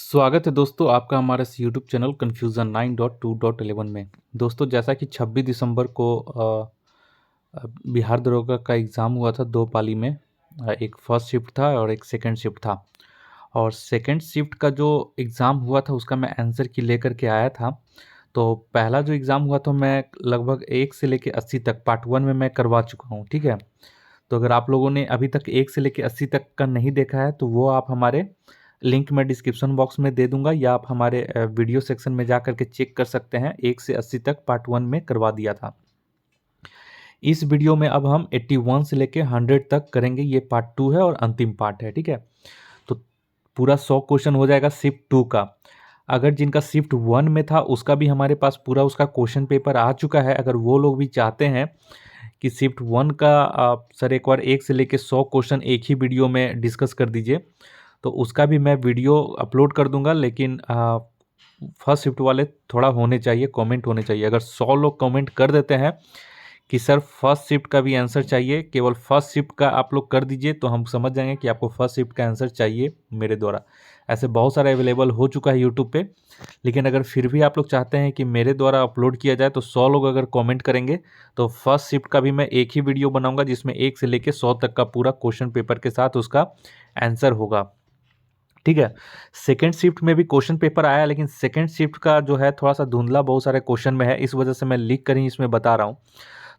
स्वागत है दोस्तों आपका हमारे इस यूट्यूब चैनल कन्फ्यूज़न 9.2.11 में। दोस्तों जैसा कि 26 दिसंबर को बिहार दरोगा का एग्ज़ाम हुआ था दो पाली में। एक फर्स्ट शिफ्ट था और एक सेकंड शिफ्ट था। और सेकंड शिफ्ट का जो एग्ज़ाम हुआ था उसका मैं आंसर की लेकर के आया था। तो पहला जो एग्ज़ाम हुआ था मैं लगभग 1 से लेके 80 तक पार्ट 1 में मैं करवा चुका हूँ, ठीक है। तो अगर आप लोगों ने अभी तक 1 से लेके 80 तक का नहीं देखा है तो वो आप हमारे लिंक मैं डिस्क्रिप्शन बॉक्स में दे दूंगा या आप हमारे वीडियो सेक्शन में जा करके चेक कर सकते हैं। 1 से 80 तक पार्ट 1 में करवा दिया था। इस वीडियो में अब हम 81 से लेके 100 तक करेंगे। ये पार्ट 2 है और अंतिम पार्ट है, ठीक है। तो पूरा 100 क्वेश्चन हो जाएगा शिफ्ट 2 का। अगर जिनका शिफ्ट 1 में था उसका भी हमारे पास पूरा उसका क्वेश्चन पेपर आ चुका है। अगर वो लोग भी चाहते हैं कि शिफ्ट 1 का सर एक बार 1 से लेके 100 क्वेश्चन एक ही वीडियो में डिस्कस कर दीजिए, तो उसका भी मैं वीडियो अपलोड कर दूंगा। लेकिन फर्स्ट शिफ्ट वाले थोड़ा होने चाहिए, कमेंट होने चाहिए। अगर 100 लोग कमेंट कर देते हैं कि सर फर्स्ट शिफ्ट का भी आंसर चाहिए, केवल फर्स्ट शिफ्ट का आप लोग कर दीजिए, तो हम समझ जाएंगे कि आपको फर्स्ट शिफ्ट का आंसर चाहिए मेरे द्वारा। ऐसे बहुत सारे अवेलेबल हो चुका है यूट्यूब पे। लेकिन अगर फिर भी आप लोग चाहते हैं कि मेरे द्वारा अपलोड किया जाए तो 100 लोग अगर कमेंट करेंगे तो फर्स्ट शिफ्ट का भी मैं एक ही वीडियो बनाऊंगा जिसमें 1 से लेके 100 तक का पूरा क्वेश्चन पेपर के साथ उसका आंसर होगा, ठीक है। सेकेंड शिफ्ट में भी क्वेश्चन पेपर आया, लेकिन सेकेंड शिफ्ट का जो है थोड़ा सा धुंधला बहुत सारे क्वेश्चन में है, इस वजह से मैं लिख कर ही इसमें बता रहा हूँ।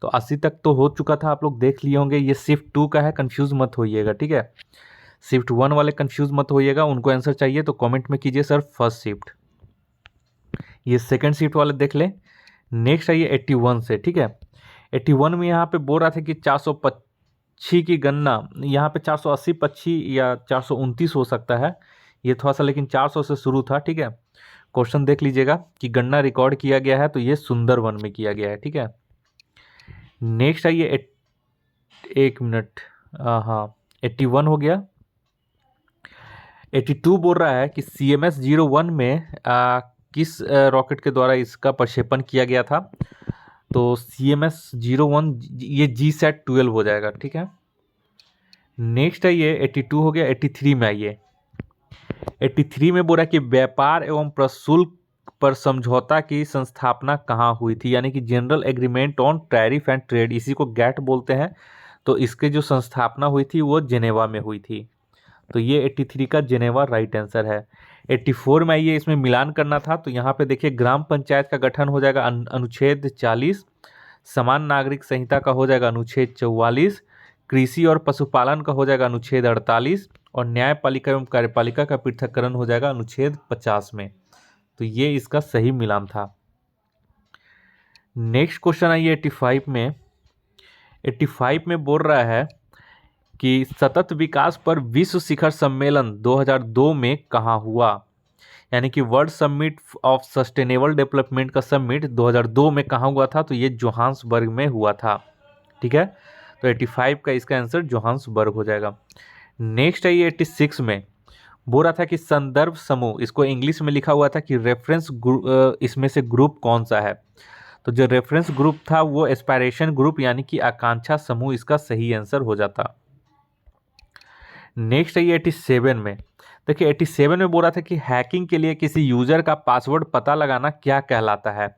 तो 80 तक तो हो चुका था, आप लोग देख लिए होंगे। ये शिफ्ट 2 का है, कंफ्यूज मत होइएगा, ठीक है। शिफ्ट 1 वाले कंफ्यूज मत होइएगा, उनको आंसर चाहिए तो कमेंट में कीजिए सर फर्स्ट शिफ्ट। ये सेकेंड शिफ्ट वाले देख लें। नेक्स्ट है ये 81 से, ठीक है। 81 में यहाँ पे बोल रहा था कि 400 पक्षी की गणना, यहाँ पे 480 पक्षी या 429 हो सकता है ये थोड़ा सा, लेकिन 400 से शुरू था, ठीक है। क्वेश्चन देख लीजिएगा कि गणना रिकॉर्ड किया गया है तो ये सुंदरवन में किया गया है, ठीक है। नेक्स्ट है ये एक मिनट, हाँ 81 हो गया। 82 बोल रहा है कि CMS 01 में किस रॉकेट के द्वारा इसका प्रक्षेपण किया गया था। तो CMS 01 ये GSAT-12 हो जाएगा, ठीक है। नेक्स्ट है ये 82 हो गया। 83 में आइए। 83 में बोल रहा है कि व्यापार एवं प्रशुल्क पर समझौता की संस्थापना कहाँ हुई थी, यानी कि general agreement on tariff and trade, इसी को गैट बोलते हैं। तो इसके जो संस्थापना हुई थी वो जेनेवा में हुई थी। तो ये 83 का जेनेवा राइट आंसर है। 84 में आइए, इसमें मिलान करना था। तो यहाँ पे देखिए ग्राम पंचायत का गठन हो जाएगा अनुच्छेद 40, समान नागरिक संहिता का हो जाएगा अनुच्छेद 44, कृषि और पशुपालन का हो जाएगा अनुच्छेद 48 और न्यायपालिका एवं कार्यपालिका का पृथक्करण हो जाएगा अनुच्छेद 50 में। तो ये इसका सही मिलान था। नेक्स्ट क्वेश्चन आइए 85 में। 85 में बोल रहा है कि सतत विकास पर विश्व शिखर सम्मेलन 2002 में कहाँ हुआ, यानी कि world summit of sustainable development का समिट 2002 में कहाँ हुआ था। तो ये जोहान्सबर्ग में हुआ था, ठीक है। तो 85 का इसका आंसर जोहान्सबर्ग हो जाएगा। नेक्स्ट है ये 86 में बोल रहा था कि संदर्भ समूह, इसको इंग्लिश में लिखा हुआ था कि रेफरेंस इसमें से ग्रुप कौन सा है। तो जो रेफरेंस ग्रुप था वो एस्पायरेशन ग्रुप यानी कि आकांक्षा समूह इसका सही आंसर हो जाता। नेक्स्ट है ये 87 में। देखिए 87 में बोल रहा था कि हैकिंग के लिए किसी यूजर का पासवर्ड पता लगाना क्या कहलाता है।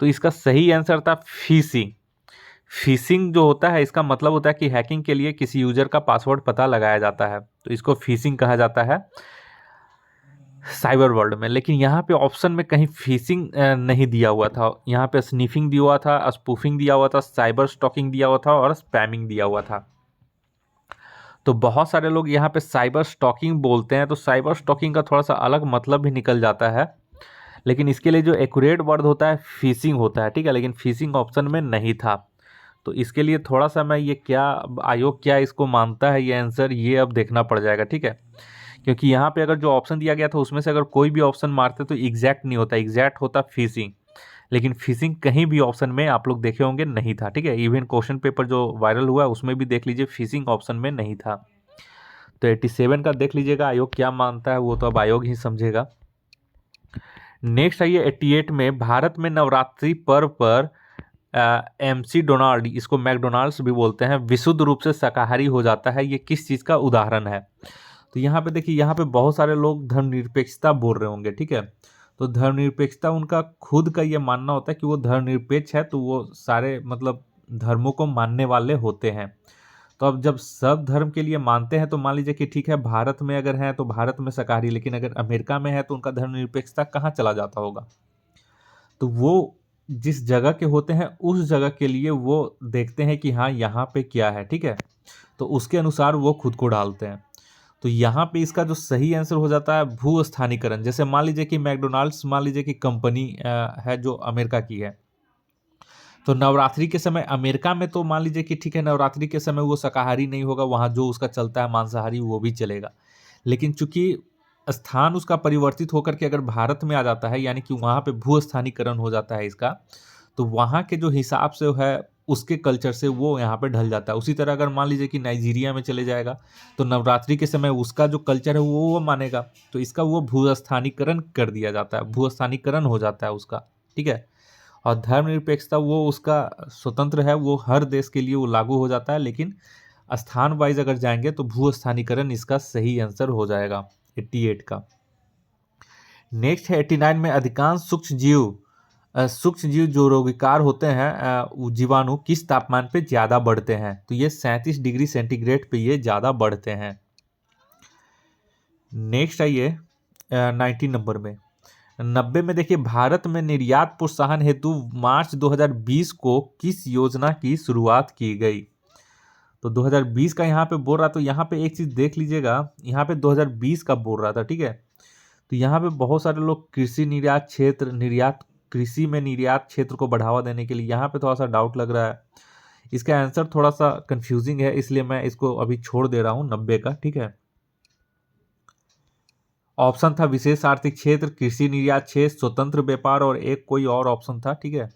तो इसका सही आंसर था फिशिंग। फिशिंग जो होता है इसका मतलब होता है कि हैकिंग के लिए किसी यूजर का पासवर्ड पता लगाया जाता है, तो इसको फिशिंग कहा जाता है साइबर वर्ल्ड में। लेकिन यहाँ पे ऑप्शन में कहीं फिशिंग नहीं दिया हुआ था, यहाँ पे स्निफिंग दिया हुआ था, स्पूफिंग दिया हुआ था, साइबर स्टॉकिंग दिया हुआ था और स्पैमिंग दिया हुआ था। तो बहुत सारे लोग यहाँ पे साइबर स्टॉकिंग बोलते हैं, तो साइबर स्टॉकिंग का थोड़ा सा अलग मतलब भी निकल जाता है, लेकिन इसके लिए जो एक्यूरेट वर्ड होता है फिशिंग होता है, ठीक है। लेकिन फिशिंग ऑप्शन में नहीं था, तो इसके लिए थोड़ा सा मैं ये क्या आयोग क्या इसको मानता है ये आंसर, ये अब देखना पड़ जाएगा, ठीक है। क्योंकि यहाँ पे अगर जो ऑप्शन दिया गया था उसमें से अगर कोई भी ऑप्शन मारते तो एग्जैक्ट नहीं होता, एग्जैक्ट होता फिशिंग। लेकिन फिशिंग कहीं भी ऑप्शन में आप लोग देखे होंगे नहीं था, ठीक है। इवन क्वेश्चन पेपर जो वायरल हुआ उसमें भी देख लीजिए फिशिंग ऑप्शन में नहीं था। तो 87 का देख लीजिएगा आयोग क्या मानता है, वो तो अब आयोग ही समझेगा। नेक्स्ट आइए 88 में। भारत में नवरात्रि पर्व पर MC डोनाल्ड, इसको मैकडोनाल्ड्स भी बोलते हैं, विशुद्ध रूप से शाकाहारी हो जाता है, ये किस चीज़ का उदाहरण है। तो यहाँ पे देखिए, यहाँ पे बहुत सारे लोग धर्मनिरपेक्षता बोल रहे होंगे, ठीक है। तो धर्मनिरपेक्षता उनका खुद का ये मानना होता है कि वो धर्मनिरपेक्ष है, तो वो सारे मतलब धर्मों को मानने वाले होते हैं। तो अब जब सब धर्म के लिए मानते हैं तो मान लीजिए कि ठीक है, भारत में अगर है तो भारत में शाकाहारी, लेकिन अगर अमेरिका में है तो उनका धर्मनिरपेक्षता कहाँ चला जाता होगा। तो वो जिस जगह के होते हैं उस जगह के लिए वो देखते हैं कि हाँ यहाँ पे क्या है, ठीक है, तो उसके अनुसार वो खुद को डालते हैं। तो यहाँ पे इसका जो सही आंसर हो जाता है भू स्थानीकरण। जैसे मान लीजिए कि मैकडोनाल्ड्स, मान लीजिए कि कंपनी है जो अमेरिका की है, तो नवरात्रि के समय अमेरिका में तो मान लीजिए कि ठीक है, नवरात्रि के समय वो शाकाहारी नहीं होगा, वहाँ जो उसका चलता है मांसाहारी वो भी चलेगा। लेकिन चूंकि स्थान उसका परिवर्तित होकर के अगर भारत में आ जाता है, यानी कि वहाँ पे भू स्थानीकरण हो जाता है इसका, तो वहाँ के जो हिसाब से है उसके कल्चर से वो यहाँ पे ढल जाता है। उसी तरह अगर मान लीजिए कि नाइजीरिया में चले जाएगा तो नवरात्रि के समय उसका जो कल्चर है वो मानेगा, तो इसका वो भू स्थानीकरण कर दिया जाता है, भू स्थानीकरण हो जाता है उसका, ठीक है। और धर्मनिरपेक्षता वो उसका स्वतंत्र है, वो हर देश के लिए वो लागू हो जाता है, लेकिन स्थान वाइज अगर जाएंगे तो भू स्थानीकरण इसका सही आंसर हो जाएगा 88 का। नेक्स्ट है 89 में, अधिकांश सूक्ष्म जीव जो रोगीकार होते हैं, वो जीवाणु किस तापमान पे ज्यादा बढ़ते हैं। तो ये 37 डिग्री सेंटीग्रेड पे ये ज्यादा बढ़ते हैं। नेक्स्ट आइए 90 नंबर में, 90 में देखिए, भारत में निर्यात प्रोत्साहन हेतु मार्च 2020 को किस योजना की शुरुआत की गई। तो 2020 का यहाँ पे बोल रहा, तो यहाँ पे एक चीज देख लीजिएगा, यहाँ पे 2020 का बोल रहा था, ठीक है। तो यहाँ पे बहुत सारे लोग कृषि निर्यात क्षेत्र, कृषि में निर्यात क्षेत्र को बढ़ावा देने के लिए, यहाँ पे थोड़ा सा डाउट लग रहा है। इसका आंसर थोड़ा सा कंफ्यूजिंग है, इसलिए मैं इसको अभी छोड़ दे रहा हूँ 90 का, ठीक है। ऑप्शन था विशेष आर्थिक क्षेत्र, कृषि निर्यात क्षेत्र, स्वतंत्र व्यापार और एक कोई और ऑप्शन था, ठीक है।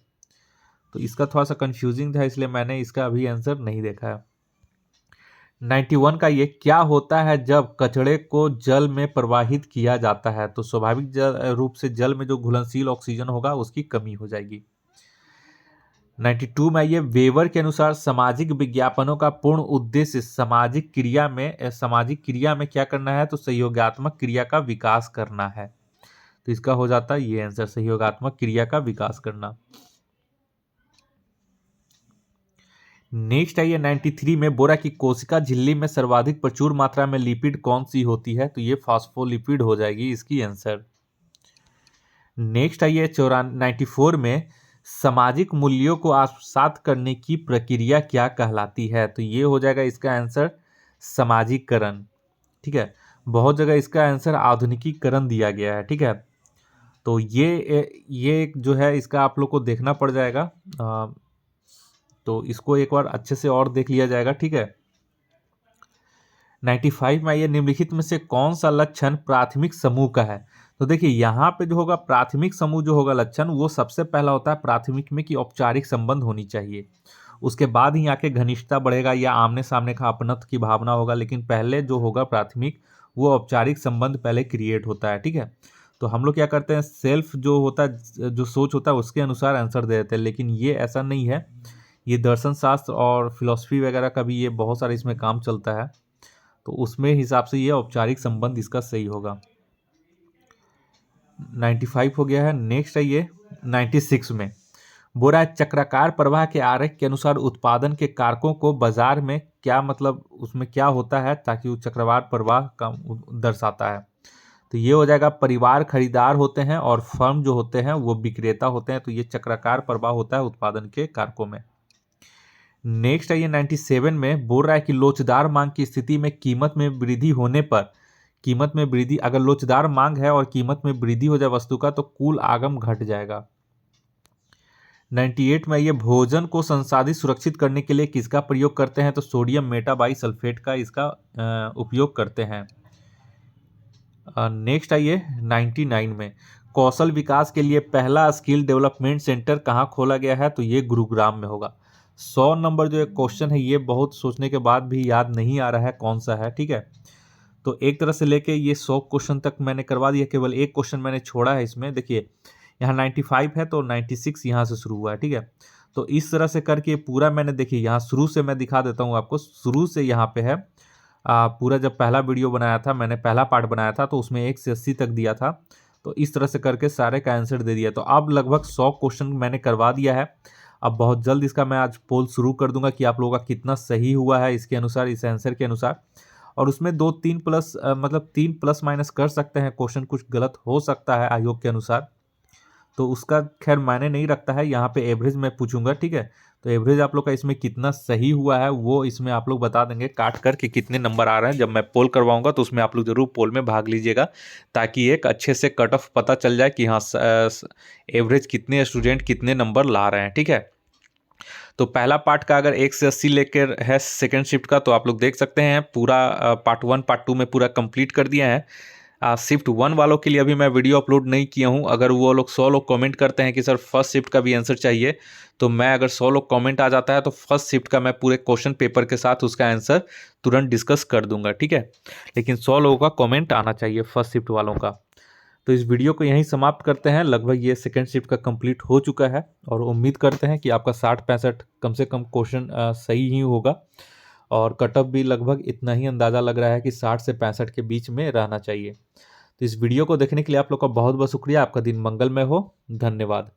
तो इसका थोड़ा सा कंफ्यूजिंग था, इसलिए मैंने इसका अभी आंसर नहीं देखा है। 91 का ये, क्या होता है जब कचड़े को जल में प्रवाहित किया जाता है। तो स्वाभाविक रूप से जल में जो घुलनशील ऑक्सीजन होगा उसकी कमी हो जाएगी। 92 में ये, वेबर के अनुसार सामाजिक विज्ञापनों का पूर्ण उद्देश्य सामाजिक क्रिया में क्या करना है। तो सहयोगात्मक क्रिया का विकास करना है। तो इसका हो जाता है ये आंसर, सहयोगात्मक क्रिया का विकास करना। नेक्स्ट है ये 93 में, बोरा की कोशिका झिल्ली में सर्वाधिक प्रचुर मात्रा में लिपिड कौन सी होती है। तो ये फास्फोलिपिड हो जाएगी इसकी आंसर। नेक्स्ट है ये 94 में, सामाजिक मूल्यों को आत्मसात करने की प्रक्रिया क्या कहलाती है। तो ये हो जाएगा इसका आंसर सामाजिकरण, ठीक है। बहुत जगह इसका आंसर आधुनिकीकरण दिया गया है, ठीक है। तो ये जो है इसका आप लोग को देखना पड़ जाएगा, तो इसको एक बार अच्छे से और देख लिया जाएगा, ठीक है। 95 में ये, निम्नलिखित में से कौन सा लक्षण प्राथमिक समूह का है। तो देखिए यहाँ पे जो होगा प्राथमिक समूह जो होगा लक्षण, वो सबसे पहला होता है प्राथमिक में कि औपचारिक संबंध होनी चाहिए, उसके बाद ही आके घनिष्ठता बढ़ेगा या आमने सामने का अपनत्व की भावना होगा, लेकिन पहले जो होगा प्राथमिक वो औपचारिक संबंध पहले क्रिएट होता है, ठीक है। तो हम लोग क्या करते हैं, सेल्फ जो होता है, जो सोच होता है उसके अनुसार आंसर दे देते हैं, लेकिन ये ऐसा नहीं है। ये दर्शन शास्त्र और फिलॉसफी वगैरह का भी ये बहुत सारा इसमें काम चलता है, तो उसमें हिसाब से ये औपचारिक संबंध इसका सही होगा। 95 हो गया है। नेक्स्ट है ये 96 में, बोरा है चक्राकार प्रवाह के आरेख के अनुसार उत्पादन के कारकों को बाजार में क्या, मतलब उसमें क्या होता है ताकि वो चक्रवार प्रवाह का दर्शाता है। तो ये हो जाएगा, परिवार खरीदार होते हैं और फर्म जो होते हैं वो विक्रेता होते हैं। तो ये चक्राकार प्रवाह होता है उत्पादन के कारकों में। नेक्स्ट है ये 97 में, बोल रहा है कि लोचदार मांग की स्थिति में कीमत में वृद्धि होने पर, कीमत में वृद्धि, अगर लोचदार मांग है और कीमत में वृद्धि हो जाए वस्तु का, तो कुल आगम घट जाएगा। 98 में ये, भोजन को संसाधित सुरक्षित करने के लिए किसका प्रयोग करते हैं। तो सोडियम मेटाबाइसल्फेट का इसका उपयोग करते हैं। नेक्स्ट आइए 99 में, कौशल विकास के लिए पहला स्किल डेवलपमेंट सेंटर कहाँ खोला गया है। तो ये गुरुग्राम में होगा। 100 नंबर जो एक क्वेश्चन है ये बहुत सोचने के बाद भी याद नहीं आ रहा है कौन सा है, ठीक है। तो एक तरह से लेके ये 100 क्वेश्चन तक मैंने करवा दिया, केवल एक क्वेश्चन मैंने छोड़ा है इसमें। देखिए यहाँ 95 है तो 96 यहाँ से शुरू हुआ है, ठीक है। तो इस तरह से करके पूरा मैंने, देखिए यहाँ शुरू से मैं दिखा देता हूँ आपको, शुरू से यहाँ पे है पूरा जब पहला वीडियो बनाया था, मैंने पहला पार्ट बनाया था, तो उसमें 1 से 80 तक दिया था। तो इस तरह से करके सारे का आंसर दे दिया। तो अब लगभग 100 क्वेश्चन मैंने करवा दिया है। अब बहुत जल्द इसका मैं आज पोल शुरू कर दूंगा कि आप लोगों का कितना सही हुआ है इसके अनुसार, इस आंसर के अनुसार। और उसमें 2-3 प्लस मतलब 3 प्लस माइनस कर सकते हैं, क्वेश्चन कुछ गलत हो सकता है आयोग के अनुसार, तो उसका खैर मायने नहीं रखता है। यहाँ पे एवरेज मैं पूछूंगा, ठीक है। तो एवरेज आप लोग का इसमें कितना सही हुआ है वो इसमें आप लोग बता देंगे काट कर के कितने नंबर आ रहे हैं। जब मैं पोल करवाऊंगा तो उसमें आप लोग जरूर पोल में भाग लीजिएगा, ताकि एक अच्छे से कट ऑफ पता चल जाए कि हाँ एवरेज कितने स्टूडेंट कितने नंबर ला रहे हैं, ठीक है। तो पहला पार्ट का अगर 1 से 80 लेकर है सेकेंड शिफ्ट का, तो आप लोग देख सकते हैं पूरा पार्ट 1 पार्ट 2 में पूरा कंप्लीट कर दिया है। शिफ्ट 1 वालों के लिए अभी मैं वीडियो अपलोड नहीं किया हूं। अगर वो लोग 100 लोग कमेंट करते हैं कि सर फर्स्ट शिफ्ट का भी आंसर चाहिए, तो मैं अगर 100 लोग कमेंट आ जाता है तो फर्स्ट शिफ्ट का मैं पूरे क्वेश्चन पेपर के साथ उसका आंसर तुरंत डिस्कस कर दूंगा, ठीक है। लेकिन 100 लोगों का कमेंट आना चाहिए फर्स्ट शिफ्ट वालों का। तो इस वीडियो को यहीं समाप्त करते हैं। लगभग ये सेकेंड शिफ्ट का कंप्लीट हो चुका है, और उम्मीद करते हैं कि आपका 60-65 कम से कम क्वेश्चन सही ही होगा। और कटअप भी लगभग इतना ही अंदाज़ा लग रहा है कि 60 से 65 के बीच में रहना चाहिए। तो इस वीडियो को देखने के लिए आप लोग का बहुत बहुत शुक्रिया। आपका दिन मंगलमय हो। धन्यवाद।